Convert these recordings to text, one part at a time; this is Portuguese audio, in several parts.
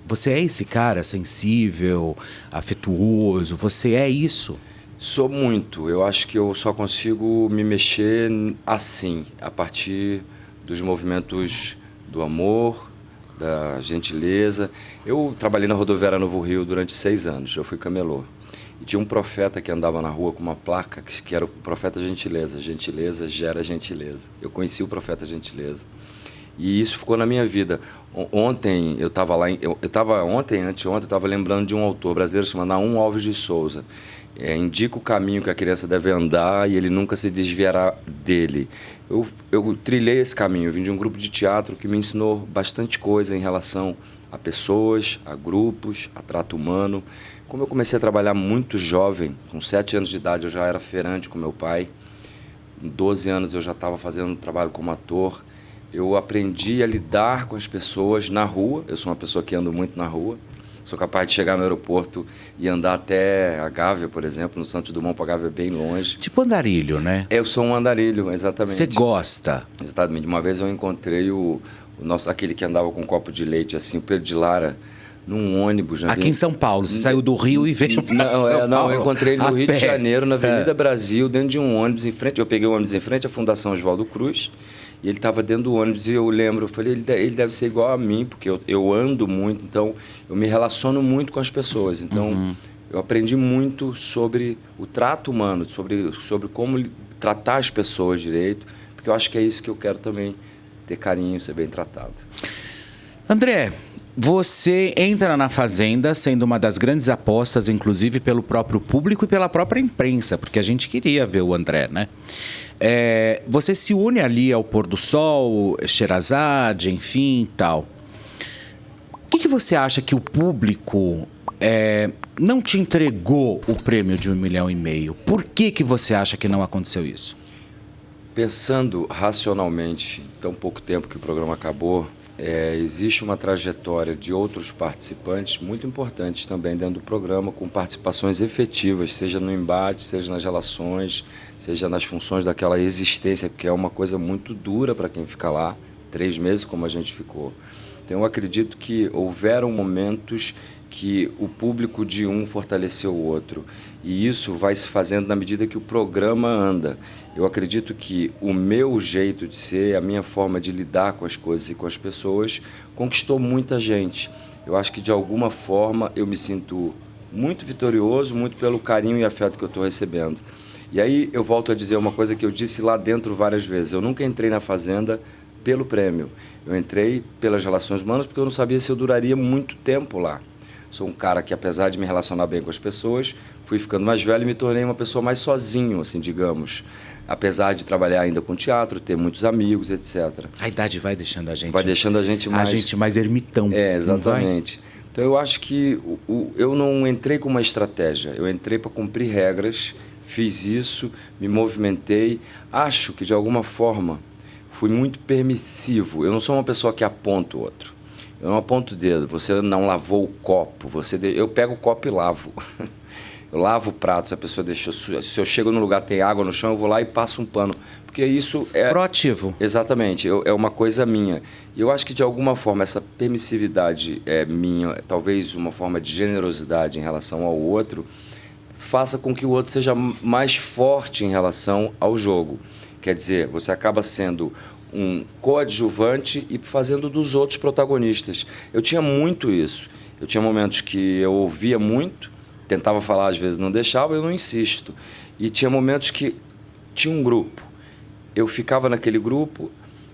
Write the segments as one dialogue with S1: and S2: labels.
S1: Você é esse cara sensível, afetuoso? Você é isso?
S2: Sou muito. Eu acho que eu só consigo me mexer assim, a partir dos movimentos do amor, da gentileza. Eu trabalhei na rodoviária Novo Rio durante 6 anos. Eu fui camelô. E tinha um profeta que andava na rua com uma placa que era o profeta Gentileza. Gentileza gera gentileza. Eu conheci o profeta Gentileza. E isso ficou na minha vida. Ontem eu estava lá, anteontem eu estava lembrando de um autor brasileiro chamado Naum Alves de Souza. Indica o caminho que a criança deve andar e ele nunca se desviará dele. Eu trilhei esse caminho, eu vim de um grupo de teatro que me ensinou bastante coisa em relação a pessoas, a grupos, a trato humano. Como eu comecei a trabalhar muito jovem, com 7 anos de idade eu já era feirante com meu pai, com 12 anos eu já estava fazendo um trabalho como ator. Eu aprendi a lidar com as pessoas na rua, eu sou uma pessoa que ando muito na rua. Sou capaz de chegar no aeroporto e andar até a Gávea, por exemplo, no Santos Dumont, para a Gávea é bem longe.
S1: Tipo andarilho, né?
S2: Eu sou um andarilho, exatamente.
S1: Você gosta?
S2: Exatamente. Uma vez eu encontrei aquele que andava com um copo de leite, assim, o Pedro de Lara, num ônibus.
S1: Aqui em São Paulo, você saiu do Rio e veio para São Paulo.
S2: Não, eu encontrei ele no Rio de Janeiro, na Avenida Brasil, dentro de um ônibus em frente. Eu peguei o ônibus em frente à Fundação Oswaldo Cruz. E ele estava dentro do ônibus e eu lembro, eu falei, ele deve ser igual a mim, porque eu ando muito, então eu me relaciono muito com as pessoas. Então, eu aprendi muito sobre o trato humano, sobre como tratar as pessoas direito, porque eu acho que é isso que eu quero também, ter carinho, ser bem tratado.
S1: André, você entra na Fazenda sendo uma das grandes apostas, inclusive pelo próprio público e pela própria imprensa, porque a gente queria ver o André, né? Você se une ali ao Pôr do Sol, Sherazade, enfim, tal. O que você acha que o público não te entregou o prêmio de 1,5 milhão? Por que você acha que não aconteceu isso?
S2: Pensando racionalmente, tão pouco tempo que o programa acabou, existe uma trajetória de outros participantes muito importantes também dentro do programa, com participações efetivas, seja no embate, seja nas relações, seja nas funções daquela existência, porque é uma coisa muito dura para quem fica lá, 3 meses como a gente ficou. Então eu acredito que houveram momentos que o público de um fortaleceu o outro. E isso vai se fazendo na medida que o programa anda. Eu acredito que o meu jeito de ser, a minha forma de lidar com as coisas e com as pessoas, conquistou muita gente. Eu acho que, de alguma forma, eu me sinto muito vitorioso, muito pelo carinho e afeto que eu estou recebendo. E aí eu volto a dizer uma coisa que eu disse lá dentro várias vezes. Eu nunca entrei na Fazenda pelo prêmio. Eu entrei pelas relações humanas porque eu não sabia se eu duraria muito tempo lá. Sou um cara que, apesar de me relacionar bem com as pessoas, fui ficando mais velho e me tornei uma pessoa mais sozinho, assim, digamos. Apesar de trabalhar ainda com teatro, ter muitos amigos, etc.
S1: A idade vai deixando a gente...
S2: Vai deixando a gente mais...
S1: A gente mais ermitão.
S2: Exatamente. Então, eu acho que eu não entrei com uma estratégia. Eu entrei para cumprir regras, fiz isso, me movimentei. Acho que, de alguma forma, fui muito permissivo. Eu não sou uma pessoa que aponta o outro. Eu não aponto o dedo, você não lavou o copo, eu pego o copo e lavo. Eu lavo o prato, se a pessoa deixou, se eu chego num lugar tem água no chão, eu vou lá e passo um pano. Porque isso é...
S1: Proativo.
S2: Exatamente, é uma coisa minha. E eu acho que, de alguma forma, essa permissividade minha, talvez uma forma de generosidade em relação ao outro, faça com que o outro seja mais forte em relação ao jogo. Quer dizer, você acaba sendo um coadjuvante e fazendo dos outros protagonistas. Eu tinha muito isso. Eu tinha momentos que eu ouvia muito, tentava falar, às vezes não deixava, eu não insisto. E tinha momentos que tinha um grupo. Eu ficava naquele grupo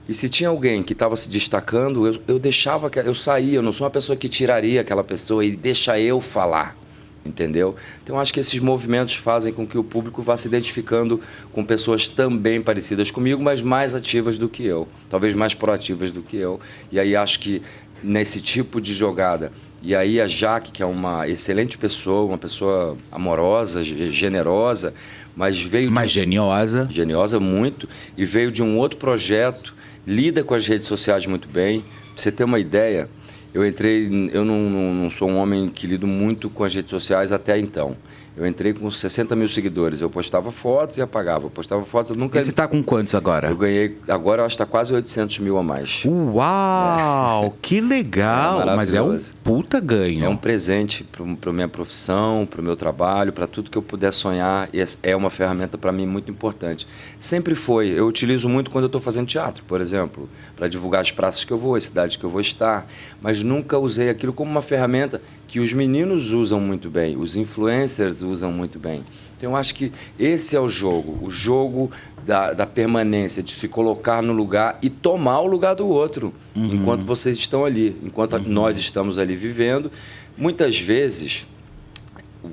S2: e se tinha alguém que estava se destacando, eu deixava, eu saía. Eu não sou uma pessoa que tiraria aquela pessoa e deixa eu falar. Entendeu? Então, acho que esses movimentos fazem com que o público vá se identificando com pessoas também parecidas comigo, mas mais ativas do que eu, talvez mais proativas do que eu. E aí acho que nesse tipo de jogada, e aí a Jaque, que é uma excelente pessoa, uma pessoa amorosa, generosa, mas veio...
S1: Mas geniosa.
S2: Geniosa muito, e veio de um outro projeto, lida com as redes sociais muito bem. Pra você ter uma ideia... Eu não sou um homem que lido muito com as redes sociais até então. Eu entrei com 60 mil seguidores. Eu postava fotos e apagava. Eu postava fotos, eu nunca...
S1: E você está com quantos agora?
S2: Eu ganhei... Agora eu acho que está quase 800 mil a mais.
S1: Uau! Que legal! Mas é um puta ganho.
S2: É um presente para a minha profissão, para o meu trabalho, para tudo que eu puder sonhar. E é uma ferramenta para mim muito importante. Sempre foi. Eu utilizo muito quando eu estou fazendo teatro, por exemplo, para divulgar as praças que eu vou, as cidades que eu vou estar. Mas nunca usei aquilo como uma ferramenta que os meninos usam muito bem, os influencers usam muito bem. Então eu acho que esse é o jogo da permanência, de se colocar no lugar e tomar o lugar do outro, enquanto vocês estão ali, enquanto nós estamos ali vivendo. Muitas vezes,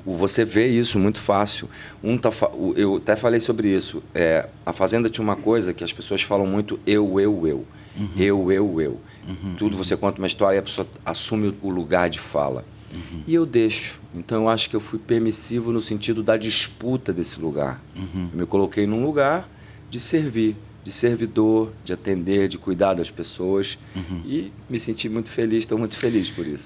S2: você vê isso muito fácil. Eu até falei sobre isso. A Fazenda tinha uma coisa que as pessoas falam muito, eu. Tudo você conta uma história e a pessoa assume o lugar de fala. E eu deixo. Então eu acho que eu fui permissivo no sentido da disputa desse lugar. Eu me coloquei num lugar de servir, de servidor, de atender, de cuidar das pessoas. E me senti muito feliz, estou muito feliz por isso.